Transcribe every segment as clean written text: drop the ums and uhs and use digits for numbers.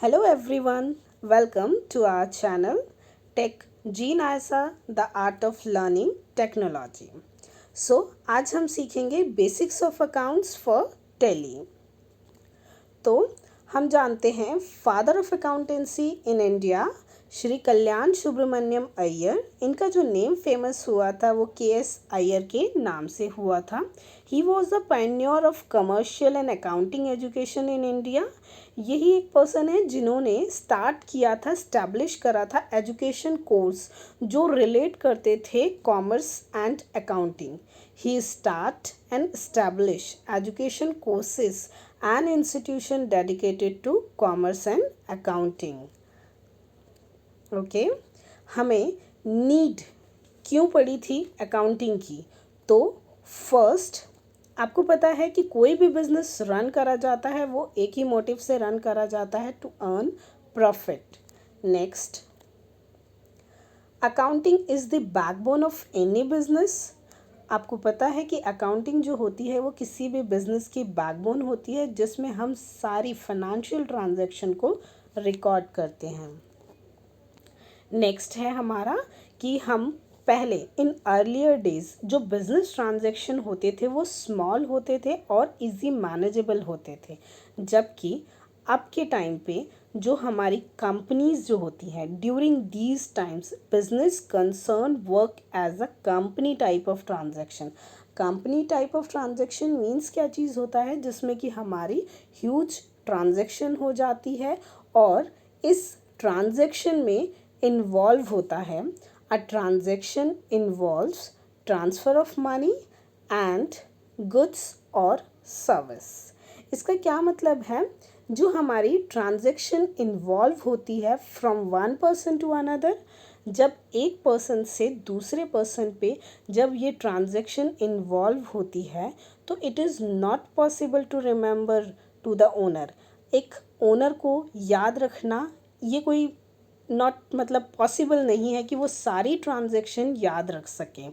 Hello everyone, welcome to our channel Tech GNISA The Art of Learning Technology. आज हम सीखेंगे basics of accounts for Tally. तो हम जानते हैं father of accountancy in India Shri Kalyan Subramaniam Iyer. इनका जो नेम फेमस हुआ था वो के.एस. अय्यर के नाम से हुआ था। He was the Pioneer of commercial and accounting education in India. यही एक पर्सन है जिन्होंने स्टार्ट किया था, स्टैब्लिश करा था एजुकेशन कोर्स जो रिलेट करते थे commerce and accounting. He start and establish education courses an institution dedicated to commerce and accounting. Okay हमें नीड क्यों पड़ी थी अकाउंटिंग की? तो फर्स्ट आपको पता है कि कोई भी बिजनेस रन करा जाता है वो एक ही मोटिव से रन करा जाता है, to earn profit. Next, accounting is the backbone of any business. आपको पता है कि अकाउंटिंग जो होती है वो किसी भी बिजनेस की बैकबोन होती है जिसमें हम सारी फाइनेंशियल ट्रांजैक्शन को रिकॉर्ड करते हैं। नेक्स्ट है हमारा कि हम पहले इन अर्लियर डेज जो बिजनेस ट्रांजैक्शन होते थे वो स्मॉल होते थे और इजी मैनेजेबल होते थे, जबकि अब के टाइम पे जो हमारी कंपनीज जो होती हैं during these times business concern work as a company type of transaction. Company type of transaction means क्या चीज़ होता है जिसमें कि हमारी ह्यूज ट्रांजैक्शन हो जाती है और इस ट्रांजैक्शन में इन्वॉल्व होता है, a transaction involves transfer of money and goods और सर्विस। इसका क्या मतलब है? जो हमारी ट्रांजैक्शन इन्वॉल्व होती है from one person to another, जब एक पर्सन से दूसरे पर्सन पे जब ये ट्रांजैक्शन इन्वॉल्व होती है तो it is not possible to remember to the owner. एक ओनर को याद रखना ये कोई नॉट मतलब पॉसिबल नहीं है कि वो सारी ट्रांजैक्शन याद रख सकें।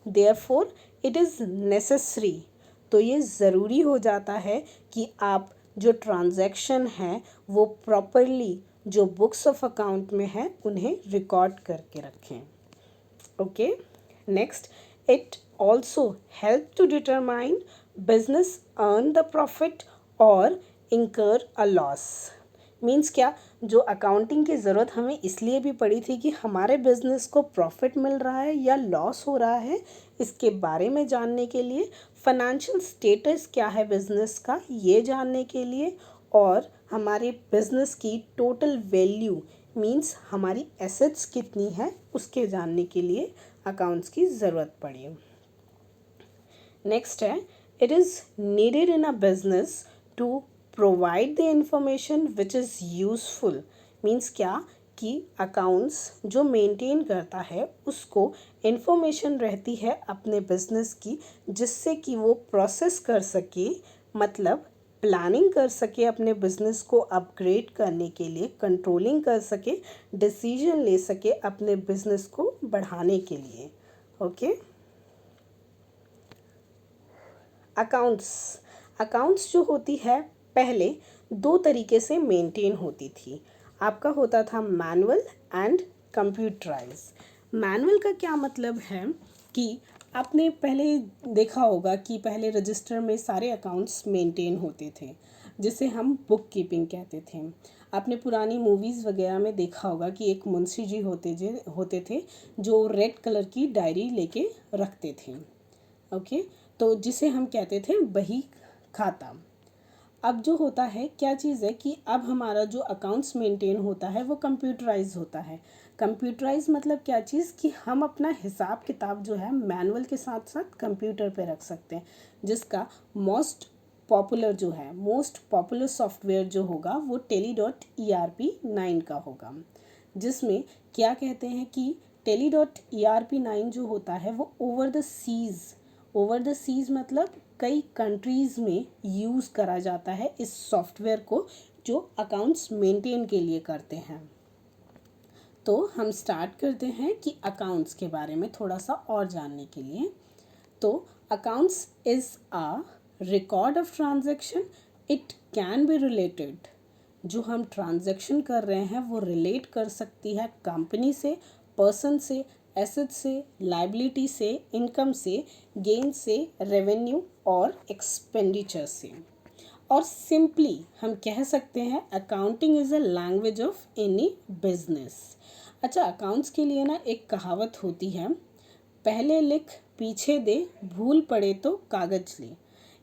देयरफॉर इट इज़ नेसेसरी, तो ये ज़रूरी हो जाता है कि आप जो ट्रांजैक्शन है वो प्रॉपरली जो बुक्स ऑफ अकाउंट में है उन्हें रिकॉर्ड करके रखें। Okay, next, it also help to determine business earn the profit और इंकर अ लॉस। मीन्स क्या, जो अकाउंटिंग की ज़रूरत हमें इसलिए भी पड़ी थी कि हमारे बिजनेस को प्रॉफिट मिल रहा है या लॉस हो रहा है इसके बारे में जानने के लिए, फाइनेंशियल स्टेटस क्या है बिजनेस का ये जानने के लिए, और हमारे बिजनेस की टोटल वैल्यू मीन्स हमारी एसेट्स कितनी है उसके जानने के लिए अकाउंट्स की ज़रूरत पड़ी। नेक्स्ट है, it is needed in a business to provide the information which is useful. Means क्या कि अकाउंट्स जो मेंटेन करता है उसको इंफॉर्मेशन रहती है अपने बिजनेस की जिससे कि वो प्रोसेस कर सके, मतलब प्लानिंग कर सके अपने बिजनेस को अपग्रेड करने के लिए, कंट्रोलिंग कर सके, डिसीजन ले सके अपने बिजनेस को बढ़ाने के लिए। ओके, अकाउंट्स जो होती है पहले दो तरीके से मेंटेन होती थी। आपका होता था मैनुअल एंड कंप्यूटराइज। मैनुअल का क्या मतलब है कि आपने पहले देखा होगा कि पहले रजिस्टर में सारे अकाउंट्स मेंटेन होते थे जिसे हम बुक कीपिंग कहते थे। आपने पुरानी मूवीज़ वगैरह में देखा होगा कि एक मुंशी जी होते थे जो रेड कलर की डायरी लेके रखते थे। ओके, तो जिसे हम कहते थे बही खाता। अब जो होता है क्या चीज़ है कि अब हमारा जो अकाउंट्स मेंटेन होता है वो कंप्यूटराइज होता है। कंप्यूटराइज मतलब क्या चीज़ कि हम अपना हिसाब किताब जो है मैनुअल के साथ साथ कंप्यूटर पे रख सकते हैं, जिसका मोस्ट पॉपुलर सॉफ्टवेयर जो होगा वो tally.erp9 का होगा, जिसमें क्या कहते हैं कि tally.erp9 जो होता है वो ओवर द सीज़ मतलब कई कंट्रीज़ में यूज़ करा जाता है इस सॉफ्टवेयर को जो अकाउंट्स मेंटेन के लिए करते हैं। तो हम स्टार्ट करते हैं कि अकाउंट्स के बारे में थोड़ा सा और जानने के लिए। तो accounts is a record of transaction, it can be related जो हम ट्रांजैक्शन कर रहे हैं वो रिलेट कर सकती है कंपनी से, पर्सन से, एसेट से, लाइबिलिटी से, इनकम से, गेन से, रेवेन्यू और एक्सपेंडिचर से। और सिंपली हम कह सकते हैं accounting is a language of any business. अच्छा, अकाउंट्स के लिए ना एक कहावत होती है, पहले लिख पीछे दे, भूल पड़े तो कागज ले।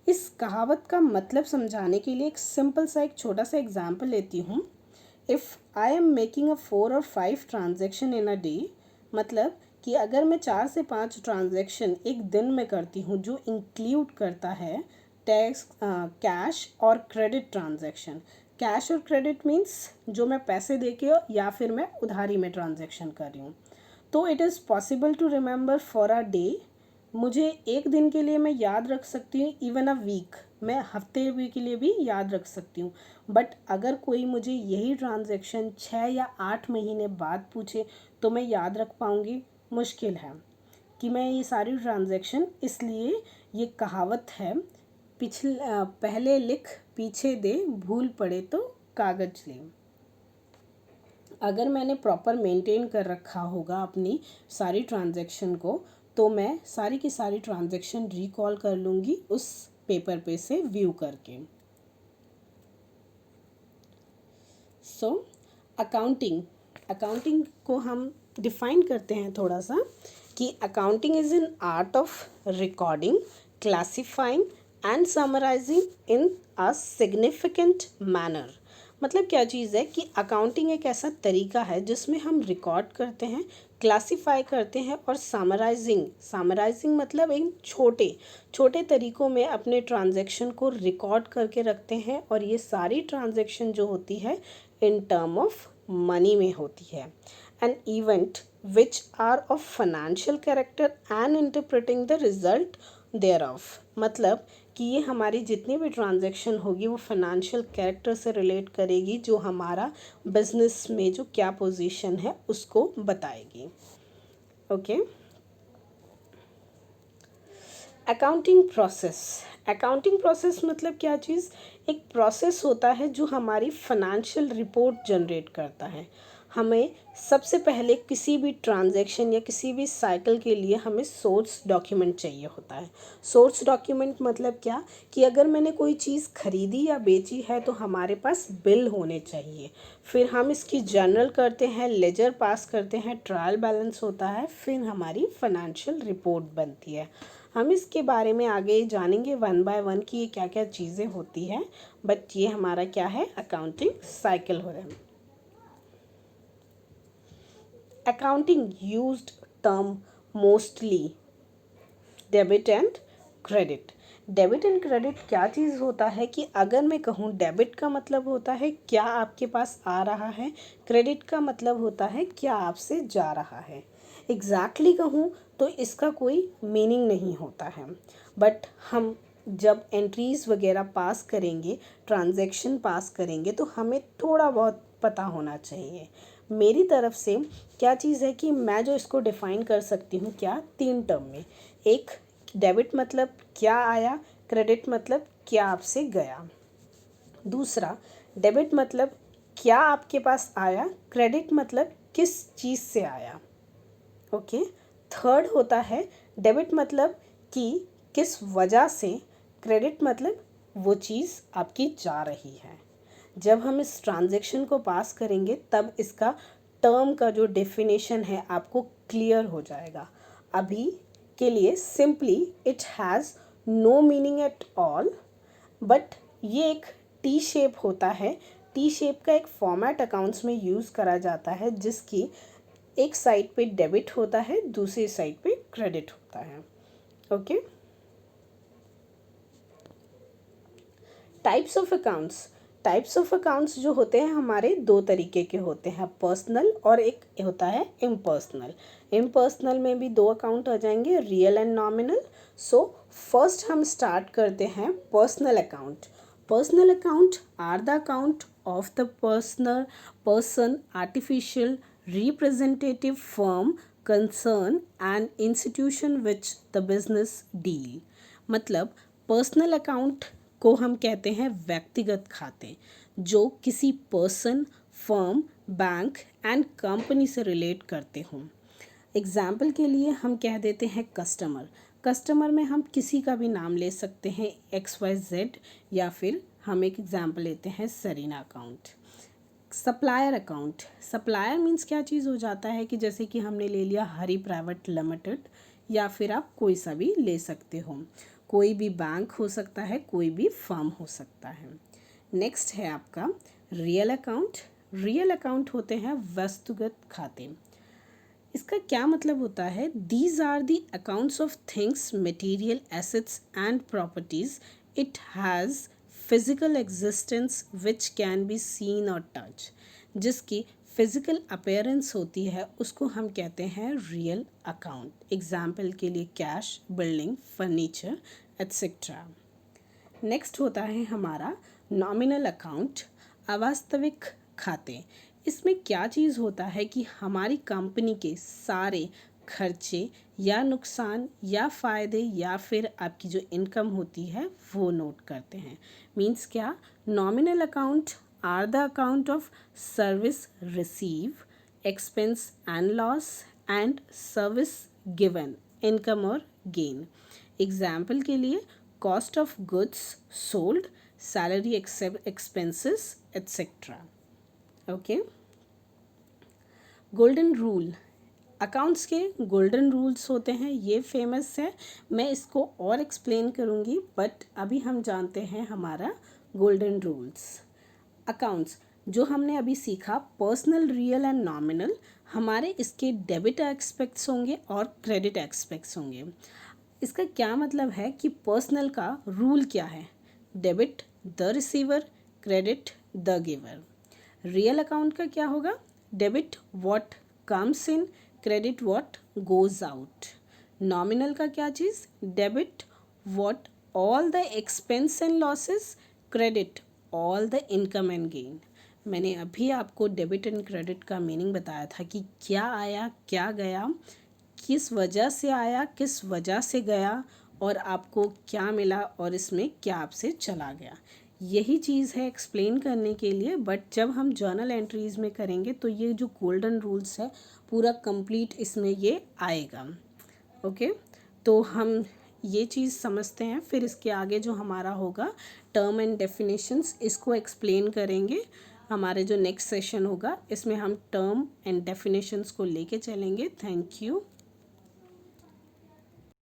इस कहावत का मतलब समझाने के लिए एक सिंपल सा एक छोटा सा एग्जाम्पल लेती हूँ। If I am making a 4 और 5 ट्रांजेक्शन इन अ डे, मतलब कि अगर मैं 4 से 5 ट्रांजेक्शन एक दिन में करती हूँ जो इंक्लूड करता है टैक्स, कैश और क्रेडिट ट्रांजैक्शन। कैश और क्रेडिट मीन्स जो मैं पैसे दे के या फिर मैं उधारी में ट्रांजैक्शन कर रही हूँ। तो it is possible to remember for a day, मुझे एक दिन के लिए मैं याद रख सकती हूँ, इवन अ वीक मैं हफ्ते भी के लिए भी याद रख सकती हूँ। बट अगर कोई मुझे यही ट्रांजैक्शन 6 या 8 महीने बाद पूछे तो मैं याद रख पाऊँगी? मुश्किल है कि मैं ये सारी ट्रांजैक्शन, इसलिए ये कहावत है, पहले लिख पीछे दे, भूल पड़े तो कागज ले। अगर मैंने प्रॉपर मेंटेन कर रखा होगा अपनी सारी ट्रांजैक्शन को, तो मैं सारी की सारी ट्रांजैक्शन रिकॉल कर लूँगी उस पेपर पे से व्यू करके। सो अकाउंटिंग को हम डिफाइन करते हैं थोड़ा सा कि accounting is an art of recording, classifying and summarising in a significant manner. मतलब क्या चीज़ है कि अकाउंटिंग एक ऐसा तरीका है जिसमें हम रिकॉर्ड करते हैं, क्लासिफाई करते हैं और समराइजिंग मतलब इन छोटे छोटे तरीकों में अपने ट्रांजैक्शन को रिकॉर्ड करके रखते हैं। और ये सारी ट्रांजैक्शन जो होती है इन टर्म ऑफ मनी में होती है। An event which are of financial character and interpreting the result thereof, मतलब कि ये हमारी जितनी भी ट्रांजैक्शन होगी वो फाइनेंशियल कैरेक्टर से रिलेट करेगी, जो हमारा बिजनेस में जो क्या पोजीशन है उसको बताएगी। ओके, अकाउंटिंग प्रोसेस मतलब क्या चीज़? एक प्रोसेस होता है जो हमारी फाइनेंशियल रिपोर्ट जनरेट करता है। हमें सबसे पहले किसी भी ट्रांजैक्शन या किसी भी साइकिल के लिए हमें सोर्स डॉक्यूमेंट चाहिए होता है। सोर्स डॉक्यूमेंट मतलब क्या कि अगर मैंने कोई चीज़ खरीदी या बेची है तो हमारे पास बिल होने चाहिए। फिर हम इसकी जर्नल करते हैं, लेजर पास करते हैं, ट्रायल बैलेंस होता है, फिर हमारी फाइनेंशियल रिपोर्ट बनती है। हम इसके बारे में आगे जानेंगे वन बाय वन कि ये क्या क्या चीज़ें होती हैं। बट ये हमारा क्या है, अकाउंटिंग साइकिल हो रहा है। Accounting used term mostly debit and credit. Debit and credit क्या चीज़ होता है कि अगर मैं कहूँ डेबिट का मतलब होता है क्या आपके पास आ रहा है, क्रेडिट का मतलब होता है क्या आपसे जा रहा है। एग्जैक्टली कहूँ तो इसका कोई मीनिंग नहीं होता है, बट हम जब एंट्रीज़ वगैरह पास करेंगे, ट्रांजैक्शन पास करेंगे, तो हमें थोड़ा बहुत पता होना चाहिए। मेरी तरफ से क्या चीज़ है कि मैं जो इसको डिफ़ाइन कर सकती हूँ क्या, 3 टर्म में। एक, डेबिट मतलब क्या आया, क्रेडिट मतलब क्या आपसे गया। दूसरा, डेबिट मतलब क्या आपके पास आया, क्रेडिट मतलब किस चीज़ से आया। ओके। थर्ड होता है डेबिट मतलब कि किस वजह से, क्रेडिट मतलब वो चीज़ आपकी जा रही है। जब हम इस ट्रांजैक्शन को पास करेंगे तब इसका टर्म का जो डेफिनेशन है आपको क्लियर हो जाएगा। अभी के लिए simply it has no meaning at all, but ये एक टी शेप होता है। टी शेप का एक फॉर्मेट अकाउंट्स में यूज़ करा जाता है जिसकी एक साइड पे डेबिट होता है, दूसरी साइड पे क्रेडिट होता है। ओके। टाइप्स ऑफ अकाउंट्स जो होते हैं हमारे 2 तरीके के होते हैं, पर्सनल और एक होता है इम्पर्सनल। इम्पर्सनल में भी 2 अकाउंट आ जाएंगे, real and nominal. So first हम स्टार्ट करते हैं personal account. Personal account are the account of the person, artificial representative firm, concern and institution which the business deal. मतलब पर्सनल अकाउंट को हम कहते हैं व्यक्तिगत खाते, जो किसी person, firm, bank and company से रिलेट करते हों। एग्जाम्पल के लिए हम कह देते हैं कस्टमर। कस्टमर में हम किसी का भी नाम ले सकते हैं, XYZ, या फिर हम एक एग्जाम्पल लेते हैं सरीना account. Supplier account, supplier means क्या चीज़ हो जाता है कि जैसे कि हमने ले लिया हरी प्राइवेट लिमिटेड, या फिर आप कोई सा भी ले सकते हो, कोई भी बैंक हो सकता है, कोई भी फर्म हो सकता है। नेक्स्ट है आपका रियल अकाउंट। रियल अकाउंट होते हैं वस्तुगत खाते। इसका क्या मतलब होता है? These are the accounts of things, material, assets and properties it has physical existence which can be seen or touch. जिसकी फिजिकल अपेयरेंस होती है उसको हम कहते हैं रियल अकाउंट। एग्जाम्पल के लिए cash, building, furniture etcetera. Next होता है हमारा नॉमिनल अकाउंट, अवास्तविक खाते। इसमें क्या चीज़ होता है कि हमारी कंपनी के सारे खर्चे या नुकसान या फ़ायदे या फिर आपकी जो इनकम होती है वो नोट करते हैं। मीन्स क्या? Nominal account are the account of service receive, expense and loss and service given, income or gain. Example के लिए cost of goods sold, salary expenses etcetera. Okay. Golden rule, accounts के golden rules होते हैं, ये famous है, मैं इसको और एक्सप्लेन करूँगी, बट अभी हम जानते हैं हमारा गोल्डन रूल्स। अकाउंट्स जो हमने अभी सीखा, पर्सनल, रियल एंड नॉमिनल, हमारे इसके डेबिट एस्पेक्ट्स होंगे और क्रेडिट एस्पेक्ट्स होंगे। इसका क्या मतलब है कि पर्सनल का रूल क्या है? Debit the receiver, credit the giver. Real account का क्या होगा? Debit what comes in, credit what goes out. Nominal का क्या चीज़? Debit what all the expense and losses, credit all the income and gain. मैंने अभी आपको डेबिट एंड क्रेडिट का मीनिंग बताया था कि क्या आया क्या गया, किस वजह से आया किस वजह से गया, और आपको क्या मिला और इसमें क्या आपसे चला गया। यही चीज़ है एक्सप्लेन करने के लिए, बट जब हम जर्नल एंट्रीज़ में करेंगे तो ये जो गोल्डन रूल्स है पूरा कंप्लीट इसमें ये आएगा। ओके, तो हम ये चीज़ समझते हैं, फिर इसके आगे जो हमारा होगा टर्म एंड डेफिनेशंस, इसको एक्सप्लेन करेंगे। हमारे जो नेक्स्ट सेशन होगा इसमें हम टर्म एंड डेफिनेशंस को लेके चलेंगे। Thank you.